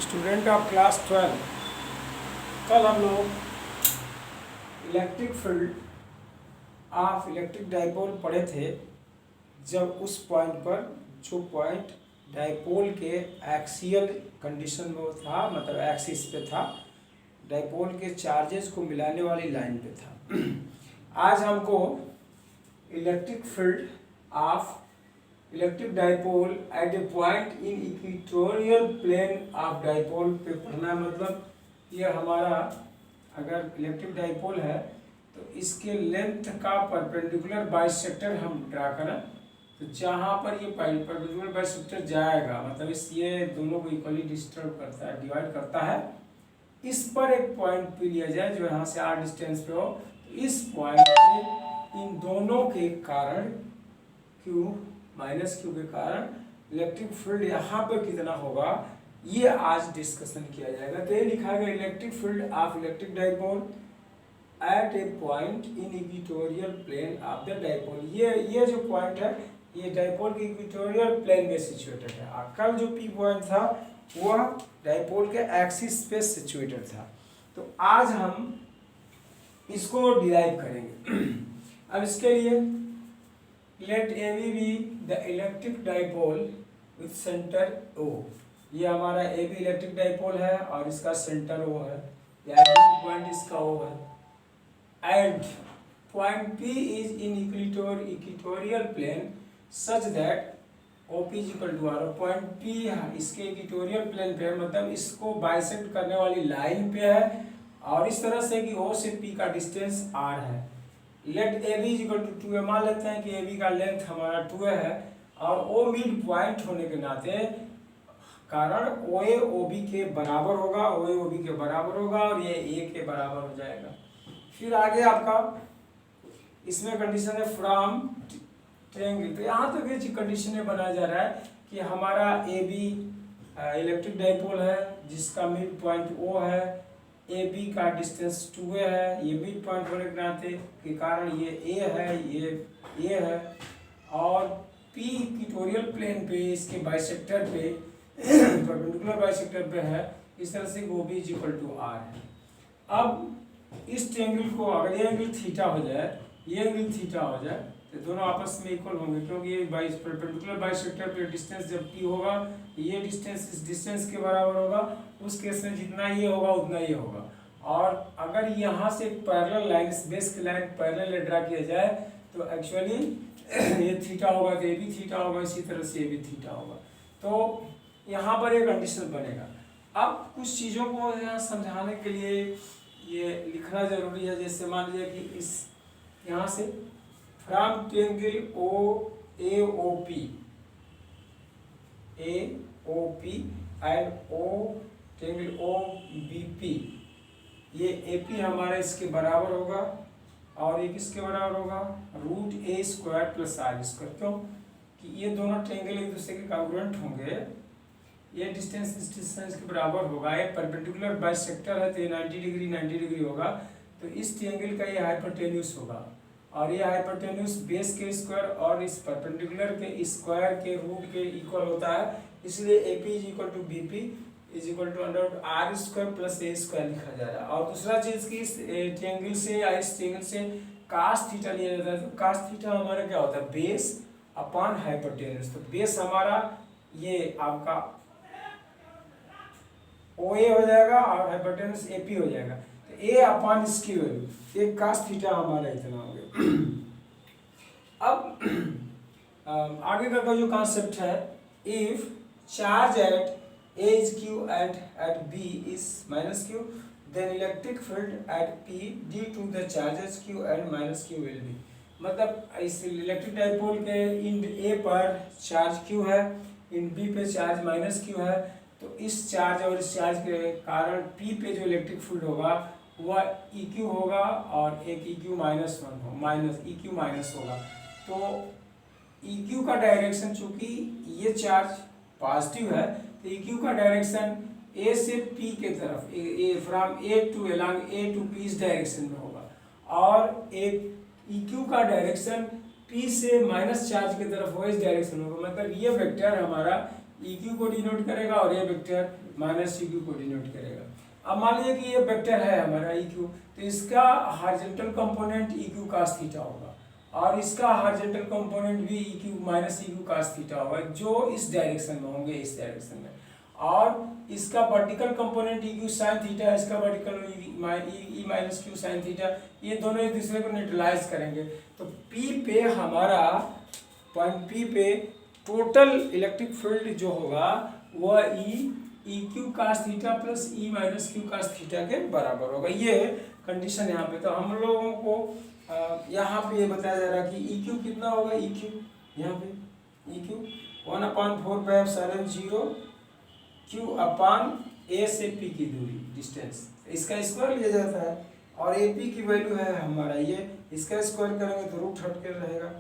Student of class 12। कल हम लोग electric field of electric dipole पढ़े थे। जब उस पॉइंट पर जो पॉइंट डाइपोल के एक्सियल कंडीशन में वो था, मतलब एक्सिस पे था, डाइपोल के चार्जेस को मिलाने वाली लाइन पे था। आज हमको electric field of electric dipole at a point in equatorial plane of dipole पे पढ़ना है। मतलब ये हमारा अगर इलेक्ट्रिक डाइपोल है तो इसके लेंथ का परपेंडिकुलर बाइसेक्टर हम ड्रा करें, तो जहाँ पर ये परपेंडिकुलर बाइसेक्टर जाएगा, मतलब इस ये दोनों को इक्वली डिस्टर्ब करता है, डिवाइड करता है, इस पर एक पॉइंट पे लिया जाए जो यहाँ से r डिस्टेंस पे हो। तो इस पॉइंट पे इन दोनों के कारण Q माइनस Q के कारण इलेक्ट्रिक फील्ड यहाँ पर कितना होगा, ये आज डिस्कशन किया जाएगा। तो ये लिखा गया electric field of electric dipole at a point in equatorial plane of the dipole. ये जो पॉइंट है ये डाइपोल के इक्वेटोरियल प्लेन में सिचुएटेड है। कल जो P पॉइंट था वह डाइपोल के एक्सिस पे सिचुएटेड था। तो आज हम इसको डिराइव करेंगे। अब इसके लिए late AB be the electric dipole with center O। ये हमारा AB इलेक्ट्रिक डाइपोल है और इसका सेंटर O है, यानी पॉइंट इसका O है। And point P is in equatorial plane such that OP is equal to R। Point P इसके इक्वेटोरियल प्लेन पे है, मतलब इसको बाइसेक्ट करने वाली लाइन पे है, और इस तरह से कि O से P का डिस्टेंस R है। Let AB is equal to 2a, मान लेते हैं कि AB का लेंथ हमारा 2a है, और O मिड पॉइंट होने के नाते कारण OA OB के बराबर होगा, OA OB के बराबर होगा, और ये A के बराबर हो जाएगा। फिर आगे आपका इसमें कंडीशन है फ्रॉम ट्रायंगल। तो यहाँ तक ये कंडीशन ये बनाया जा रहा है कि हमारा AB इलेक्ट्रिक डाइपोल है जिसका मिड पॉइंट O है, AB का डिस्टेंस 2a है, ये मिड पॉइंट होने के नाते के कारण ये A है, ये A है, और P इक्वेटोरियल प्लेन पे इसके बाइसेक्टर पे परपेंडिकुलर बाइसेक्टर पे है, इस तरह से OB is equal to R है। अब इस ट्रायंगल को अगर ये एंगल थीटा हो जाए, ये एंगल थीटा हो जाए, तो दोनों आपस में इक्वल होंगे, क्योंकि ये परपेंडिकुलर बाइसेक्टर पे डिस्टेंस जब P होगा, ये डिस्टेंस इस डिस्टेंस के बराबर होगा। उस केस में जितना ये होगा उतना ये होगा। और अगर यहाँ से पैरेलल लाइन, इस बेस की लाइन पैरेलल ड्रा किया जाए तो एक्चुअली ये थीटा होगा, तो ये भी थीटा होगा, इसी तरह से ये भी थीटा होगा। तो यहाँ पर एक कंडीशन बनेगा। अब कुछ चीज़ों को यहाँ समझाने के लिए ये लिखना जरूरी है। जैसे मान लीजिए कि इस यहाँ से from triangle AOP and O triangle OBP, ये AP हमारा इसके बराबर होगा, और ये किसके बराबर होगा, √a² + r²। क्यों कि ये दोनों ट्रायंगल एक दूसरे के कॉन्ग्रुएंट होंगे, ये डिस्टेंस इस डिस्टेंस के बराबर होगा, ये परपेंडिकुलर बाइसेक्टर है तो ये 90 डिग्री 90 डिग्री होगा, तो इस ट्रायंगल का ये हाइपोटेन्यूस होगा, और ये हाइपोटेन्यूस बेस के स्क्वायर और इस परपेंडिकुलर के स्क्वायर के रूट के इक्वल होता है, इसलिए AP is equal to BP is equal to √r² + a² लिखा जा रहा है। और दूसरा चीज कि इस ट्रायंगल से या इस ट्रायंगल से cos थीटा लिया जाता है। तो cos थीटा हमारा क्या होता है, बेस अपॉन हाइपोटेन्यूस। तो बेस हमारा ये आपका OA हो जाएगा और हाइपोटेन्यूस AP हो जाएगा, तो A अपॉन इसकी वैल्यू, ये cos थीटा हमारा इतना हो गया। अब आगे का जो कॉन्सेप्ट है, if charge at A is Q and at B is minus Q, then electric field at P due to the charges Q and minus Q will be। मतलब इस इलेक्ट्रिक डाइपोल के इन A पर charge Q है, इन B पे charge minus Q है, तो इस charge और इस चार्ज के कारण P पे जो इलेक्ट्रिक फील्ड होगा वह EQ होगा, और एक EQ -1 हो, EQ माइनस होगा। तो EQ का डायरेक्शन, चूंकि ये चार्ज पॉजिटिव है, तो EQ का डायरेक्शन A से P के तरफ, from A to along A to P इस डायरेक्शन में होगा, और एक EQ का डायरेक्शन P से माइनस चार्ज की तरफ हो, इस डायरेक्शन में होगा। मतलब ये वेक्टर हमारा ई क्यू को डिनोट करेगा और ये वेक्टर माइनस ई क्यू को डिनोट करेगा। अब मान लीजिए कि ये वेक्टर है हमारा ई क्यू, तो इसका horizontal component E Q cos theta होगा और इसका हॉरिजॉन्टल कंपोनेंट भी E Q minus E Q cos theta होगा, जो इस डायरेक्शन में होंगे, इस डायरेक्शन में। और इसका vertical component E Q sine theta है, इसका वर्टिकल ई माइनस क्यू साइन थीटा, ये दोनों एक दूसरे को न्यूट्रलाइज करेंगे। तो पी पे हमारा पॉइंट पी पे टोटल इलेक्ट्रिक फील्ड जो होगा वह E Q cos theta plus E minus Q cos theta के बराबर होगा। ये कंडीशन यहाँ पे। तो हम लोगों को यहाँ पे ये बताया जा रहा है कि ई क्यू कितना होगा, ई क्यू यहाँ पे ई क्यू 1/4πε0 क्यू अपान ए से पी की दूरी डिस्टेंस, इसका स्क्वायर लिया जाता है और ए पी की वैल्यू है हमारा ये, इसका स्क्वायर करेंगे तो रूट हट कर रहेगा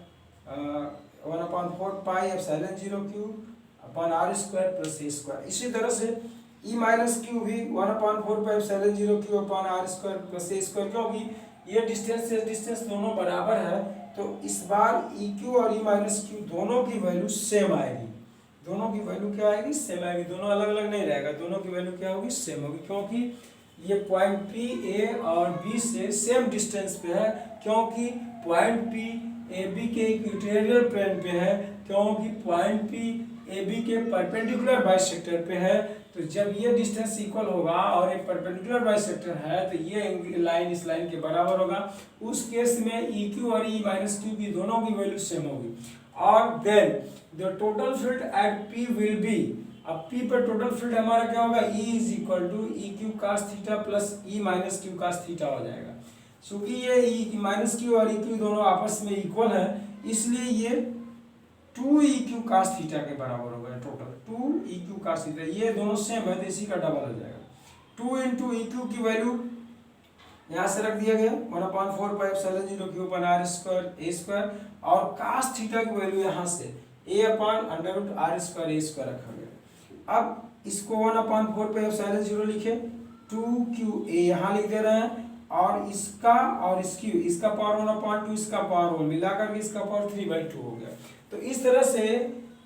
1/4πε0 Q upon R square plus A square. इसी तरह से ई माइनस क्यू भी 1/4πε0 Q upon R square plus A square, क्योंकि ये डिस्टेंस से डिस्टेंस दोनों बराबर है तो इस बार ई क्यू और ई माइनस क्यू दोनों की वैल्यू सेम आएगी। दोनों की वैल्यू क्या आएगी, सेम आएगी, दोनों अलग अलग नहीं रहेगा, दोनों की वैल्यू क्या होगी, सेम होगी, क्योंकि ये पॉइंट पी ए और बी से सेम डिस्टेंस पे है, क्योंकि पॉइंट पी ए बी के इक्वेटोरियल प्लेन पे है, क्योंकि पॉइंट पी ए बी के परपेंडिकुलर बाइसेक्टर पे है। तो जब ये डिस्टेंस इक्वल होगा और एक परपेंडिकुलर बाइसेक्टर है तो ये लाइन इस लाइन के बराबर होगा, उस केस में ई क्यू और ई माइनस क्यू की दोनों की वैल्यू सेम होगी। और then the total field at P will be, अब पी पर टोटल फील्ड हमारा क्या होगा, E is equal to E Q cos theta plus E minus Q cos theta हो जाएगा। क्योंकि ये ई माइनस क्यू और ई क्यू दोनों आपस में इक्वल है, इसलिए ये 2 ई क्यू कास थीटा के बराबर होगा। Total 2 E Q cos theta, ये दोनों सेम है तो इसी का डबल हो जाएगा। 2 इंटू ई क्यू की वैल्यू यहाँ से रख दिया गया 1/4πε0 Q upon R square A square, और कास थीटा की वैल्यू यहाँ से a upon under R square A square रखा गया। अब इसको 1/4πε0 लिखे, 2qa यहाँ लिख दे रहे हैं, और इसका और इसका पावर 1/2, इसका पावर 1 मिलाकर के इसका पावर 3/2 हो गया। तो इस तरह से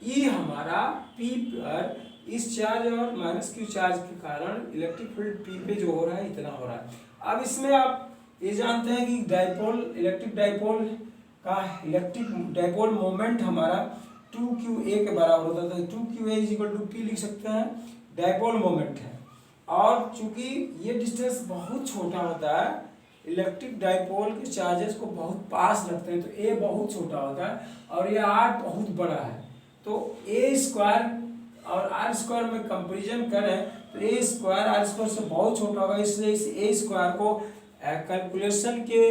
E हमारा P पर इस चार्ज और माइनस क्यू चार्ज के कारण इलेक्ट्रिक फील्ड P पे जो हो रहा है इतना हो रहा है। अब इसमें आप ये जानते हैं कि डाइपोल, इलेक्ट्रिक डाइपोल मोमेंट हमारा 2qa के बराबर होता था। 2qa = P लिख सकते हैं, डाइपोल मोमेंट है। और चूंकि ये डिस्टेंस बहुत छोटा होता है, इलेक्ट्रिक डाइपोल के चार्जेस को बहुत पास रखते हैं, तो a बहुत छोटा होता है और ये r बहुत बड़ा है, तो a स्क्वायर और r स्क्वायर में कंपेरिजन करें तो a स्क्वायर r स्क्वायर से बहुत छोटा होगा, इसलिए इस a स्क्वायर को कैलकुलेशन के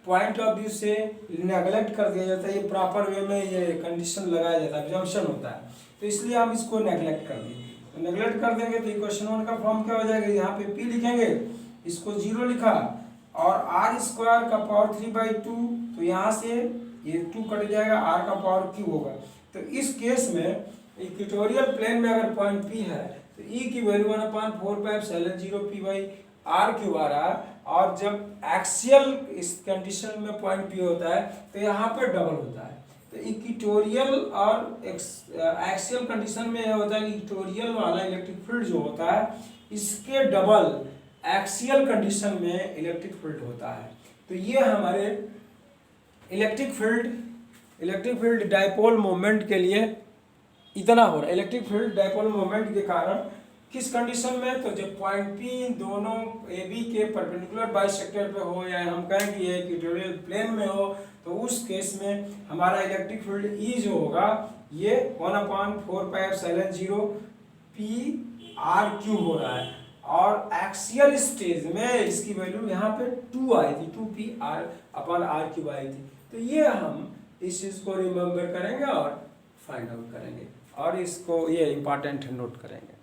पॉइंट ऑफ व्यू से नेगलेक्ट कर दिया जाता है। ये प्रॉपर वे में ये कंडीशन लगाया जाता है, एग्जम्पशन होता है, तो इसलिए हम इसको नेगलेक्ट कर दिए। तो नेगलेक्ट कर देंगे तो इक्वेशन 1 का फॉर्म क्या हो जाएगा, यहाँ पे p लिखेंगे, इसको 0 लिखा, और r स्क्वायर का पावर 3/2, तो यहाँ से ये 2 कट जाएगा, r का पावर q होगा। तो इस केस में इक्वेटोरियल प्लेन में अगर पॉइंट p है तो E की वैल्यू 1/4πε0 p/r³ आ रहा है, और जब एक्सियल इस कंडीशन में पॉइंट p होता है तो यहाँ पर डबल होता है। तो इक्वेटोरियल और एक्सियल कंडीशन में यह होता है कि इक्वेटोरियल वाला इलेक्ट्रिक फील्ड जो होता है इसके डबल एक्सियल कंडीशन में इलेक्ट्रिक फील्ड होता है। तो ये हमारे इलेक्ट्रिक फील्ड डाइपोल मोमेंट के लिए इतना हो रहा है। इलेक्ट्रिक फील्ड डाइपोल मोमेंट के कारण किस कंडीशन में, तो जब पॉइंट P दोनों ए बी के परपेंडिकुलर बाइसेक्टर पे हो, या हम कहें कि ये इक्वेटोरियल प्लेन में हो, तो उस केस में हमारा इलेक्ट्रिक फील्ड E जो होगा ये 1/4πε0 p/r³ हो रहा है, और एक्सियल स्टेज में इसकी वैल्यू यहाँ पे 2 आई थी, 2p/r³ आई थी। तो ये हम इस चीज़ को रिमेम्बर करेंगे और फाइंड आउट करेंगे, और इसको ये इम्पॉर्टेंट नोट करेंगे।